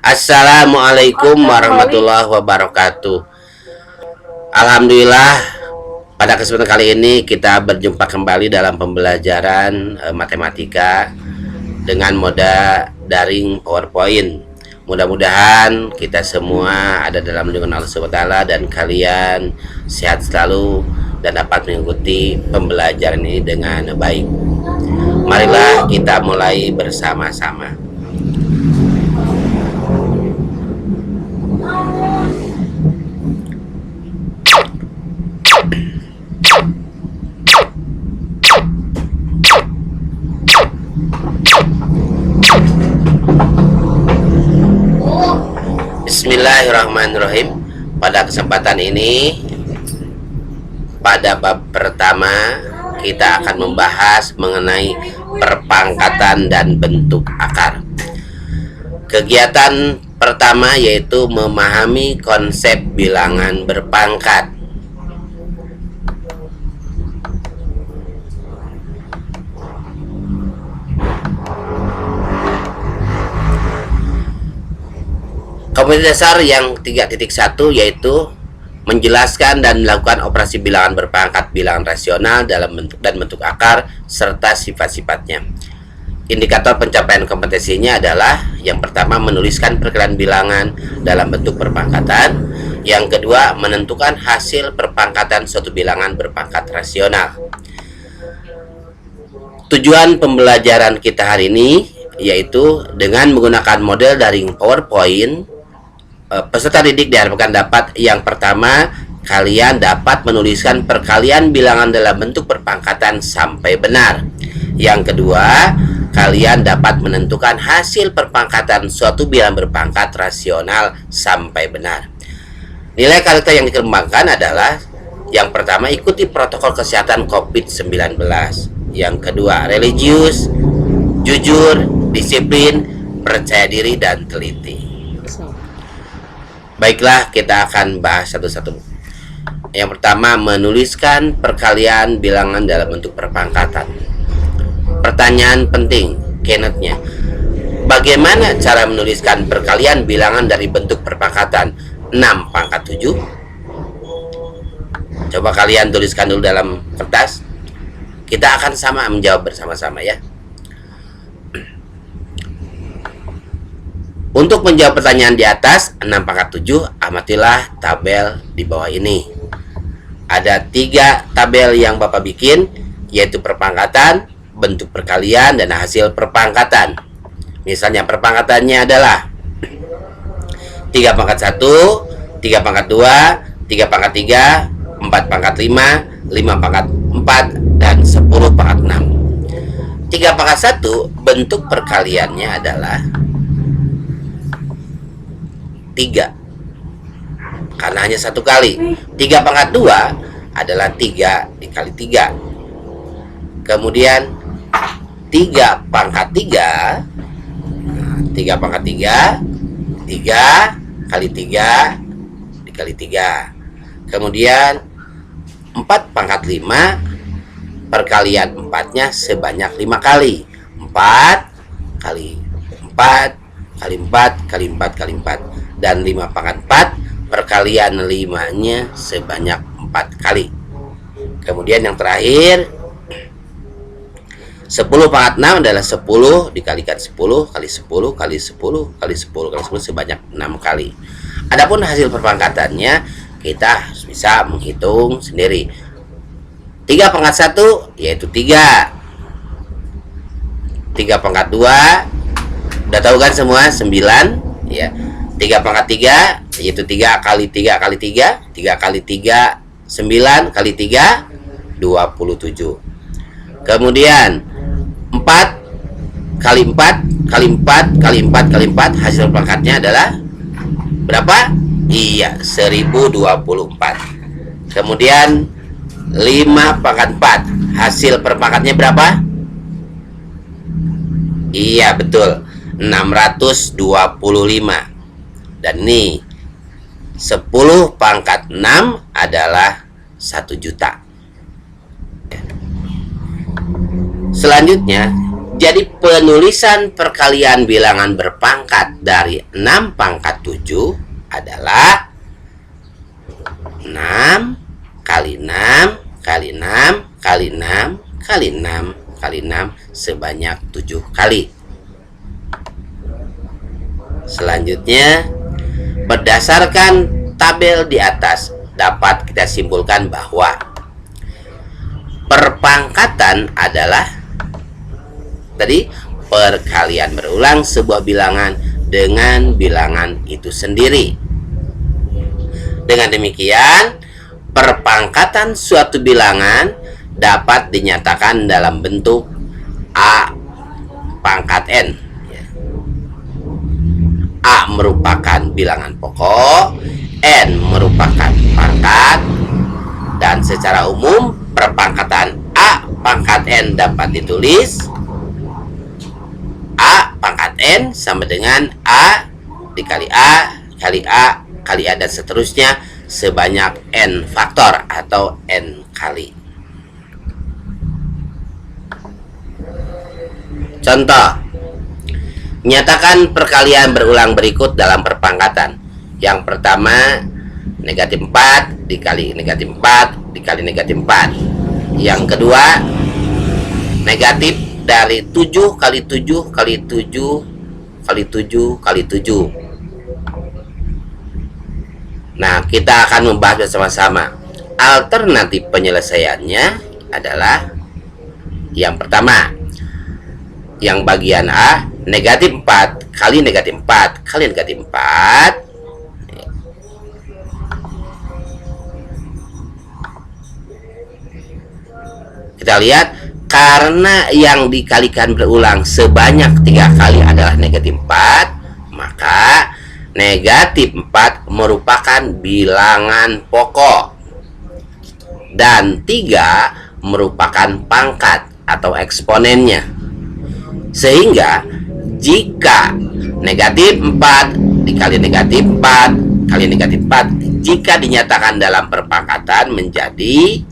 Assalamualaikum warahmatullahi wabarakatuh. Alhamdulillah, pada kesempatan kali ini kita berjumpa kembali dalam pembelajaran matematika dengan moda daring PowerPoint. Mudah-mudahan kita semua ada dalam lindungan Allah SWT dan kalian sehat selalu dan dapat mengikuti pembelajaran ini dengan baik. Marilah kita mulai bersama-sama. Bismillahirrahmanirrahim. Pada kesempatan ini, pada bab pertama kita akan membahas mengenai perpangkatan dan bentuk akar. Kegiatan pertama yaitu memahami konsep bilangan berpangkat. Kompetensi dasar yang 3.1 yaitu menjelaskan dan melakukan operasi bilangan berpangkat, bilangan rasional dalam bentuk dan bentuk akar serta sifat-sifatnya. Indikator pencapaian kompetensinya adalah yang pertama menuliskan perkiraan bilangan dalam bentuk perpangkatan, yang kedua menentukan hasil perpangkatan suatu bilangan berpangkat rasional. Tujuan pembelajaran kita hari ini yaitu dengan menggunakan model daring PowerPoint, peserta didik diharapkan dapat yang pertama, kalian dapat menuliskan perkalian bilangan dalam bentuk perpangkatan sampai benar. Yang kedua, kalian dapat menentukan hasil perpangkatan suatu bilangan berpangkat rasional sampai benar. Nilai karakter yang dikembangkan adalah yang pertama, ikuti protokol kesehatan COVID-19. Yang kedua, religius, jujur, disiplin, percaya diri, dan teliti. Baiklah, kita akan bahas satu-satu. Yang pertama, menuliskan perkalian bilangan dalam bentuk perpangkatan. Pertanyaan penting, keynote-nya. Bagaimana cara menuliskan perkalian bilangan dari bentuk perpangkatan 6 pangkat 7? Coba kalian tuliskan dulu dalam kertas. Kita akan sama menjawab bersama-sama ya. Untuk menjawab pertanyaan di atas 6 pangkat 7, amatilah tabel di bawah ini. Ada 3 tabel yang Bapak bikin, yaitu perpangkatan, bentuk perkalian, dan hasil perpangkatan. Misalnya perpangkatannya adalah 3 pangkat 1, 3 pangkat 2, 3 pangkat 3, 4 pangkat 5, 5 pangkat 4, dan 10 pangkat 6. 3 pangkat 1, bentuk perkaliannya adalah 3, karena hanya 1 kali. 3 pangkat 2 adalah 3 dikali 3. Kemudian 3 pangkat 3, 3 pangkat 3, 3 kali 3 dikali 3. Kemudian 4 pangkat 5, perkalian 4-nya sebanyak 5 kali. 4 kali 4 kali 4 kali 4 kali 4. Dan 5 pangkat 4, perkalian 5-nya sebanyak 4 kali. Kemudian yang terakhir 10 pangkat 6 adalah 10 dikalikan 10 kali 10 kali 10 kali 10 kali 10 sebanyak 6 kali. Adapun hasil perpangkatannya kita bisa menghitung sendiri. 3 pangkat 1 yaitu 3. 3 pangkat 2 udah tahu kan semua, 9 ya. 3 pangkat 3 yaitu 3 kali 3 kali 3, 3 kali 3 9 kali 3 27. Kemudian 4 kali 4 kali 4 kali 4 kali 4, hasil perpangkatnya adalah berapa? Iya, 1024. Kemudian 5 pangkat 4, hasil perpangkatnya berapa? Iya, betul, 625. Dan ini 10 pangkat 6 adalah 1 juta. Selanjutnya Jadi penulisan perkalian bilangan berpangkat dari 6 pangkat 7 adalah 6 kali 6 kali 6 kali 6 kali 6 kali 6 sebanyak 7 kali. Selanjutnya, berdasarkan tabel di atas dapat kita simpulkan bahwa perpangkatan adalah tadi perkalian berulang sebuah bilangan dengan bilangan itu sendiri. Dengan demikian, perpangkatan suatu bilangan dapat dinyatakan dalam bentuk A pangkat N. A merupakan bilangan pokok, N merupakan pangkat, dan secara umum perpangkatan A pangkat N dapat ditulis A pangkat N sama dengan A dikali A kali A kali A dan seterusnya sebanyak N faktor atau N kali. Contoh, nyatakan perkalian berulang berikut dalam perpangkatan. Yang pertama, negatif 4 dikali negatif 4 dikali negatif 4. Yang kedua, negatif dari 7 kali 7 kali 7 kali 7 kali 7. Nah, kita akan membahas bersama-sama. Alternatif penyelesaiannya adalah yang pertama, yang bagian A, negatif 4 kali negatif 4 kali negatif 4. Kita lihat, karena yang dikalikan berulang sebanyak 3 kali adalah negatif 4, maka negatif 4 merupakan bilangan pokok dan 3 merupakan pangkat atau eksponennya. Sehingga jika negatif 4 dikali negatif 4 kali negatif 4 jika dinyatakan dalam perpangkatan menjadi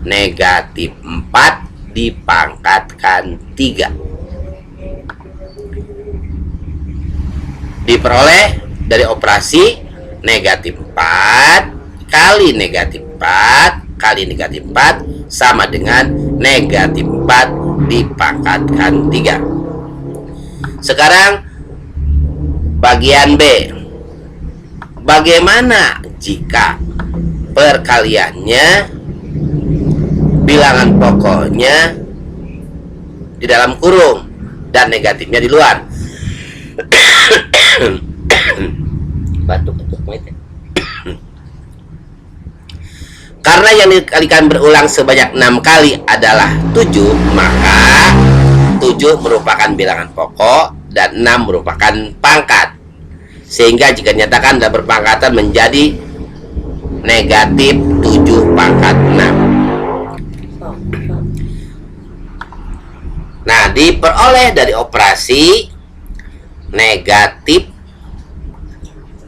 negatif 4 dipangkatkan 3. Diperoleh dari operasi negatif 4 kali negatif 4 kali negatif 4 sama dengan negatif 4 dipangkatkan 3. Sekarang bagian B. Bagaimana jika perkaliannya bilangan pokoknya di dalam kurung dan negatifnya di luar? Batuk. Karena yang dikalikan berulang sebanyak 6 kali adalah 7, maka 7 merupakan bilangan pokok dan 6 merupakan pangkat. Sehingga jika dinyatakan dalam perpangkatan menjadi negatif 7 pangkat 6. Nah, diperoleh dari operasi negatif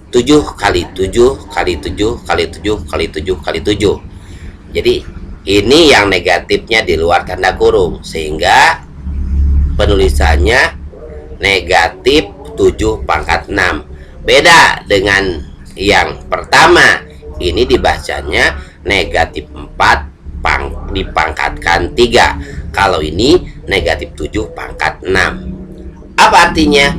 7 kali 7 kali 7 kali 7 kali 7 kali 7. Jadi ini yang negatifnya di luar tanda kurung, sehingga penulisannya negatif 7 pangkat 6. Beda dengan yang pertama, ini dibacanya negatif 4 dipangkatkan 3. Kalau ini negatif 7 pangkat 6. Apa artinya?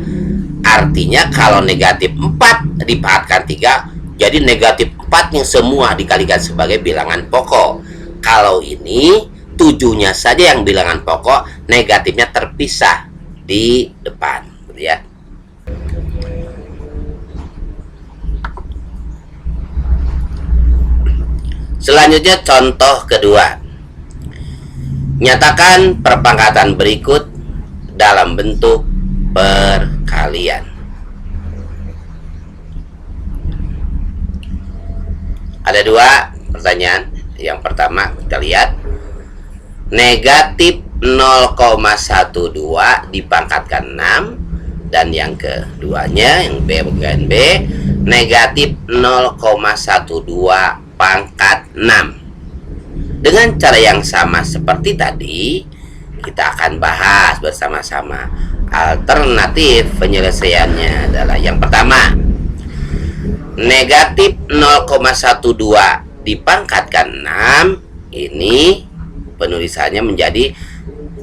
Artinya kalau negatif 4 dipangkatkan 3, jadi negatif 4 yang semua dikalikan sebagai bilangan pokok. Kalau ini 7-nya saja yang bilangan pokok, negatifnya terpisah di depan, ya. Selanjutnya contoh kedua. Nyatakan perpangkatan berikut dalam bentuk perkalian. Ada dua pertanyaan. Yang pertama kita lihat, negatif 0,12 dipangkatkan 6, dan yang keduanya yang B bagian B, negatif 0,12 pangkat 6. Dengan cara yang sama seperti tadi, kita akan bahas bersama-sama. Alternatif penyelesaiannya adalah yang pertama, negatif 0,12 dipangkatkan 6. Ini penulisannya menjadi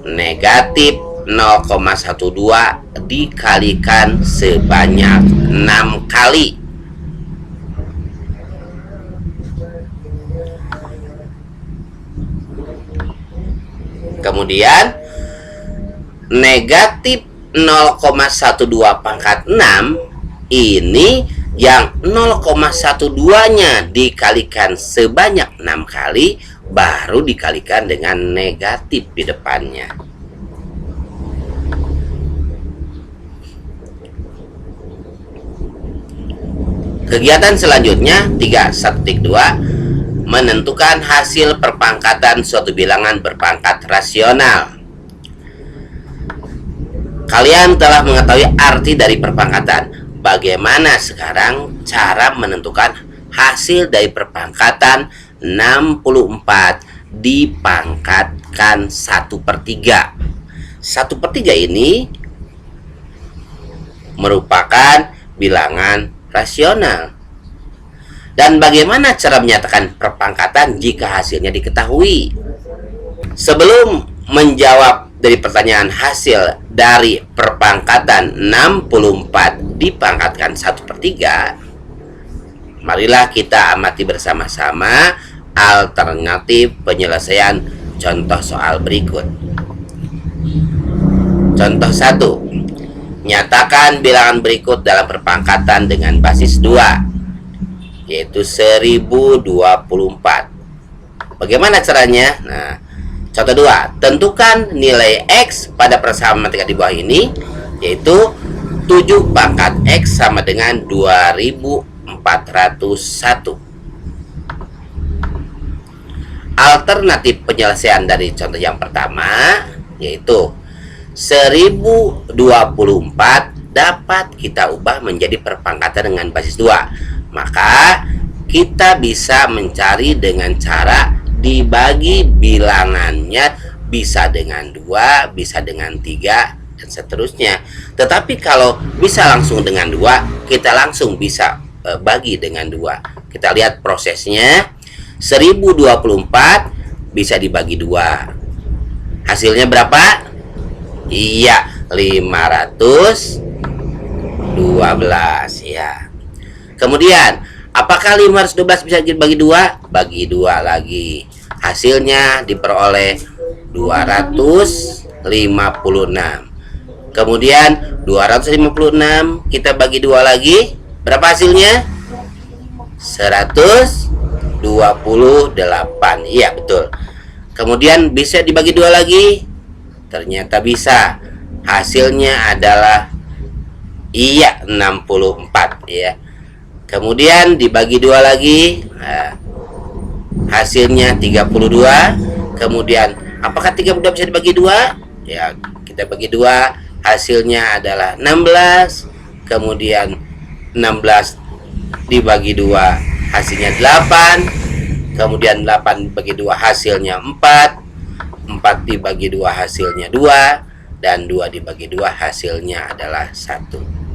negatif 0,12 dikalikan sebanyak 6 kali. Kemudian negatif 0,12 pangkat 6 ini yang 0,12-nya dikalikan sebanyak 6 kali, baru dikalikan dengan negatif di depannya. Kegiatan selanjutnya 3.1.2, menentukan hasil perpangkatan suatu bilangan berpangkat rasional. Kalian telah mengetahui arti dari perpangkatan. Bagaimana sekarang cara menentukan hasil dari perpangkatan 64 dipangkatkan 1/3? 1/3 ini merupakan bilangan rasional. Dan bagaimana cara menyatakan perpangkatan jika hasilnya diketahui? Sebelum menjawab dari pertanyaan hasil dari perpangkatan 64 dipangkatkan 1/3, marilah kita amati bersama-sama alternatif penyelesaian contoh soal berikut. Contoh 1, nyatakan bilangan berikut dalam perpangkatan dengan basis 2, yaitu 1024. Bagaimana caranya? Nah, contoh 2, tentukan nilai X pada persamaan matematika di bawah ini, yaitu 7 pangkat X sama dengan 2401. Alternatif penyelesaian dari contoh yang pertama, yaitu 1024 dapat kita ubah menjadi perpangkatan dengan basis 2. Maka kita bisa mencari dengan cara dibagi bilangannya, bisa dengan 2, bisa dengan 3, dan seterusnya. Tetapi kalau bisa langsung dengan 2, kita langsung bisa bagi dengan 2. Kita lihat prosesnya. 1024 bisa dibagi 2. Hasilnya berapa? Iya, 512 ya. Kemudian, apakah 512 bisa dibagi 2? Bagi 2 lagi. Hasilnya diperoleh 256. Kemudian 256 kita bagi 2 lagi, berapa hasilnya? 128. Iya, betul. Kemudian bisa dibagi 2 lagi? Ternyata bisa. Hasilnya adalah 64 ya. Kemudian dibagi 2 lagi. Nah, hasilnya 32. Kemudian apakah 32 bisa dibagi 2? Ya, kita bagi 2. Hasilnya adalah 16. Kemudian 16 dibagi 2 hasilnya 8. Kemudian 8 dibagi 2 hasilnya 4. 4 dibagi 2 hasilnya 2. Dan 2 dibagi 2 hasilnya adalah 1.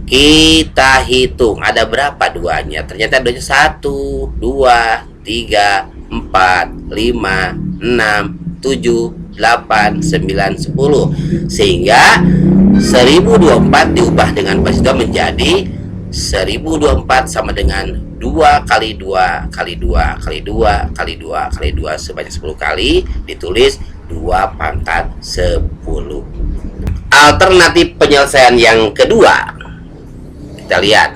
Kita hitung ada berapa duanya. Ternyata duanya 1, 2, 3, 4, 5, 6, 7, 8, 9, 10. Sehingga 1024 diubah dengan basis 2 menjadi 1024 sama dengan 2 kali 2 kali 2 kali 2 kali 2 kali 2 sebanyak 10 kali, ditulis 2 pangkat 10. Alternatif penyelesaian yang kedua, kita lihat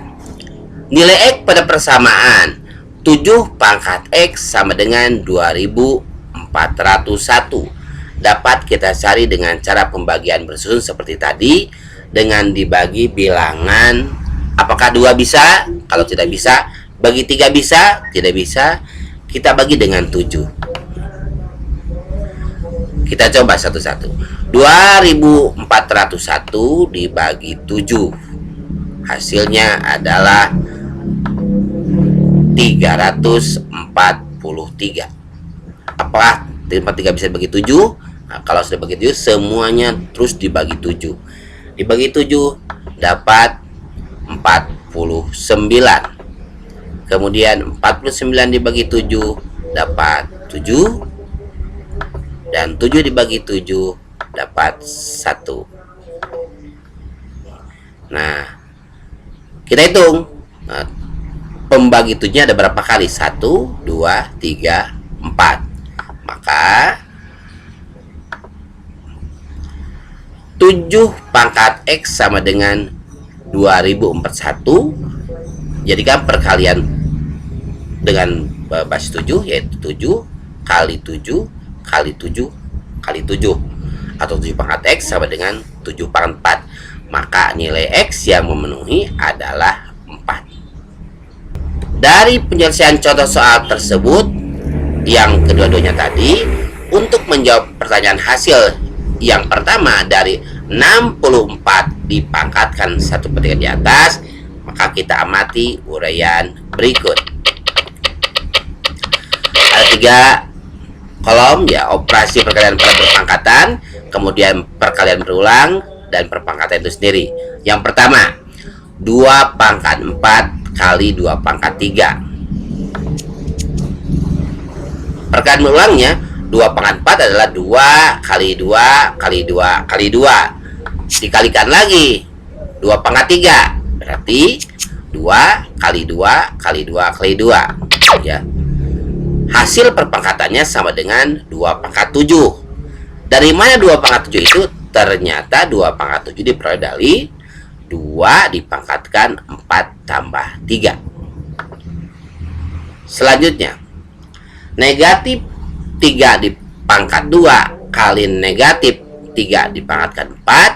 nilai X pada persamaan 7 pangkat X sama dengan 2401 dapat kita cari dengan cara pembagian bersusun seperti tadi, dengan dibagi bilangan. Apakah 2 bisa? Kalau tidak bisa, bagi 3 bisa? Tidak bisa, kita bagi dengan 7. Kita coba satu-satu. 2401 dibagi 7, hasilnya adalah 343. Apakah 3 bisa bagi 7? Nah, kalau sudah bagi 7, semuanya terus dibagi 7. Dibagi 7 dapat 49. Kemudian 49 dibagi 7 dapat 7. Dan 7 dibagi 7 dapat 1. Nah, kita hitung. Nah, pembagi 7-nya ada berapa kali? 1, 2, 3, 4. Maka 7 pangkat X sama dengan 2041. Jadikan perkalian dengan basis 7, yaitu 7 kali 7 kali 7 kali 7, atau 7 pangkat X sama dengan 7 pangkat 4. Maka nilai X yang memenuhi adalah 4. Dari penyelesaian contoh soal tersebut yang kedua-duanya tadi, untuk menjawab pertanyaan hasil yang pertama dari 64 dipangkatkan 1/3 di atas, maka kita amati uraian berikut. Ada 3 kolom, ya, operasi perkalian pada perpangkatan, kemudian perkalian berulang, dan perpangkatan itu sendiri. Yang pertama, 2 pangkat 4 kali 2 pangkat 3. Perkalian berulangnya, 2 pangkat 4 adalah 2 kali 2 kali 2 kali 2. Dikalikan lagi 2 pangkat 3, berarti 2 kali 2 kali 2 kali 2, ya. Hasil perpangkatannya sama dengan 2 pangkat 7. Dari mana 2 pangkat 7 itu? Ternyata 2 pangkat 7 diperoleh dari 2 dipangkatkan 4 tambah 3. Selanjutnya, negatif 3 dipangkat 2 kali negatif 3 dipangkatkan 4.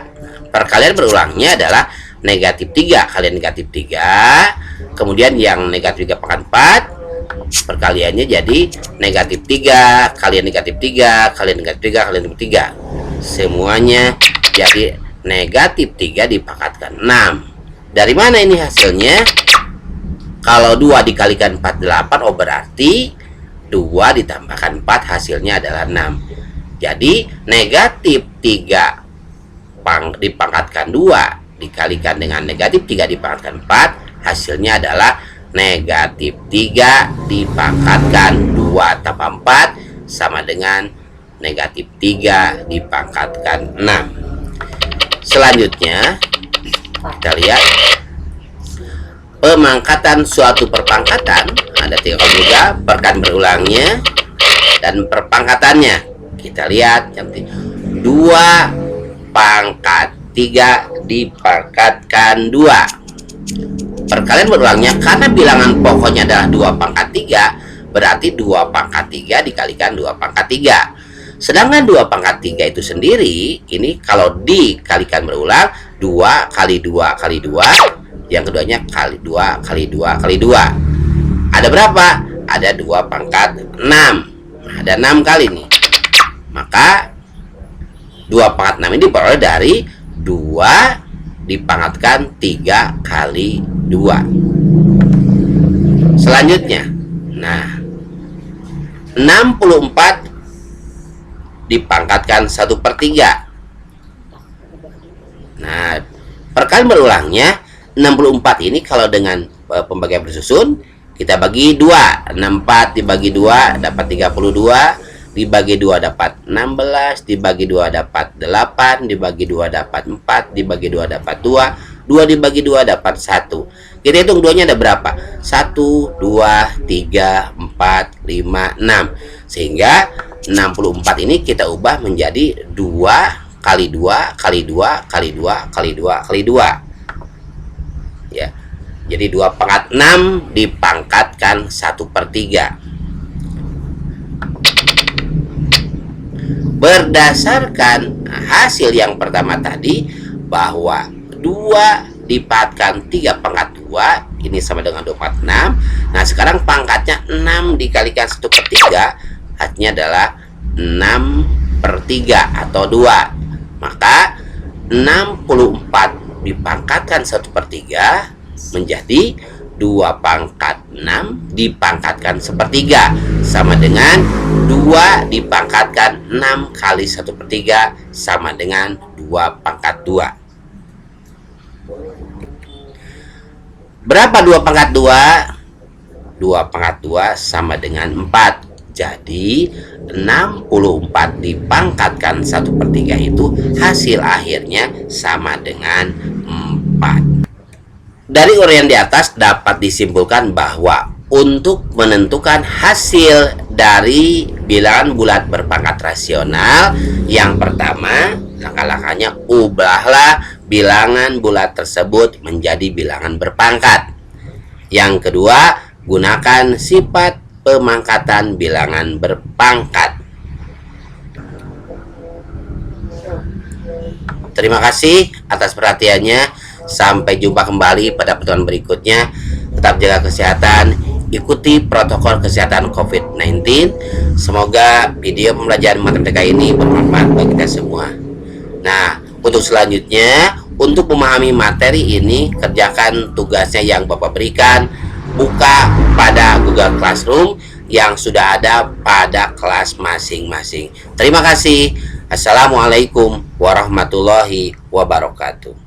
Perkalian berulangnya adalah negatif 3 kali negatif 3. Kemudian yang negatif 3 pangkat 4, perkaliannya jadi negatif 3 kali negatif 3 kali negatif 3 kali negatif 3. Semuanya jadi negatif 3 dipangkatkan 6. Dari mana ini hasilnya? Kalau 2 dikalikan 4 8, oh berarti 2 ditambahkan 4 hasilnya adalah 6. Jadi negatif 3 dipangkatkan 2 dikalikan dengan negatif 3 dipangkatkan 4, hasilnya adalah negatif 3 dipangkatkan 2 tambah 4 sama dengan negatif 3 dipangkatkan 6. Selanjutnya kita lihat pemangkatan suatu perpangkatan. Ada 3 kolom juga, perkalian berulangnya dan perpangkatannya. Kita lihat yang 2 pangkat 3 dipangkatkan 2. Perkalian berulangnya, karena bilangan pokoknya adalah 2 pangkat 3, berarti 2 pangkat 3 dikalikan 2 pangkat 3. Sedangkan 2 pangkat 3 itu sendiri, ini kalau dikalikan berulang, 2 kali 2 kali 2, yang keduanya kali 2 kali 2 kali 2. Ada berapa? Ada 2 pangkat 6. Ada 6 kali nih. Maka 2 pangkat 6 ini diperoleh dari 2 dipangkatkan 3 kali 2. Selanjutnya, nah, 64 dipangkatkan 1/3. Nah, perkalian berulangnya 64 ini kalau dengan pembagian bersusun, kita bagi 2. 64 dibagi 2 dapat 32, dibagi 2 dapat 16, dibagi 2 dapat 8, dibagi 2 dapat 4, dibagi 2 dapat 2, 2 dibagi 2 dapat 1. Kita hitung 2-nya ada berapa? 1, 2, 3, 4, 5, 6. Sehingga 64 ini kita ubah menjadi 2 kali 2 kali 2 kali 2 kali 2 kali 2. Ya. Jadi 2 pangkat 6 dipangkatkan 1/3. Berdasarkan hasil yang pertama tadi, bahwa 2 dipangkatkan 3 pangkat 2, ini sama dengan 2 pangkat 6. Nah, sekarang pangkatnya 6 dikalikan 1/3, hasilnya adalah 6/3 atau 2. Maka 64 dipangkatkan 1/3 menjadi 2 pangkat 6 dipangkatkan 1/3, sama dengan 2 2 dipangkatkan 6 kali 1/3 sama dengan 2 pangkat 2. Berapa 2 pangkat 2? 2 pangkat 2 sama dengan 4. Jadi 64 dipangkatkan 1/3 itu hasil akhirnya sama dengan 4. Dari uraian di atas dapat disimpulkan bahwa untuk menentukan hasil dari bilangan bulat berpangkat rasional, yang pertama langkah-langkahnya ubahlah bilangan bulat tersebut menjadi bilangan berpangkat. Yang kedua, gunakan sifat pemangkatan bilangan berpangkat. Terima kasih atas perhatiannya. Sampai jumpa kembali pada pertemuan berikutnya. Tetap jaga kesehatan, ikuti protokol kesehatan COVID-19. Semoga video pembelajaran matematika ini bermanfaat bagi kita semua. Nah, untuk selanjutnya, untuk memahami materi ini, kerjakan tugasnya yang Bapak berikan. Buka pada Google Classroom yang sudah ada pada kelas masing-masing. Terima kasih. Assalamualaikum warahmatullahi wabarakatuh.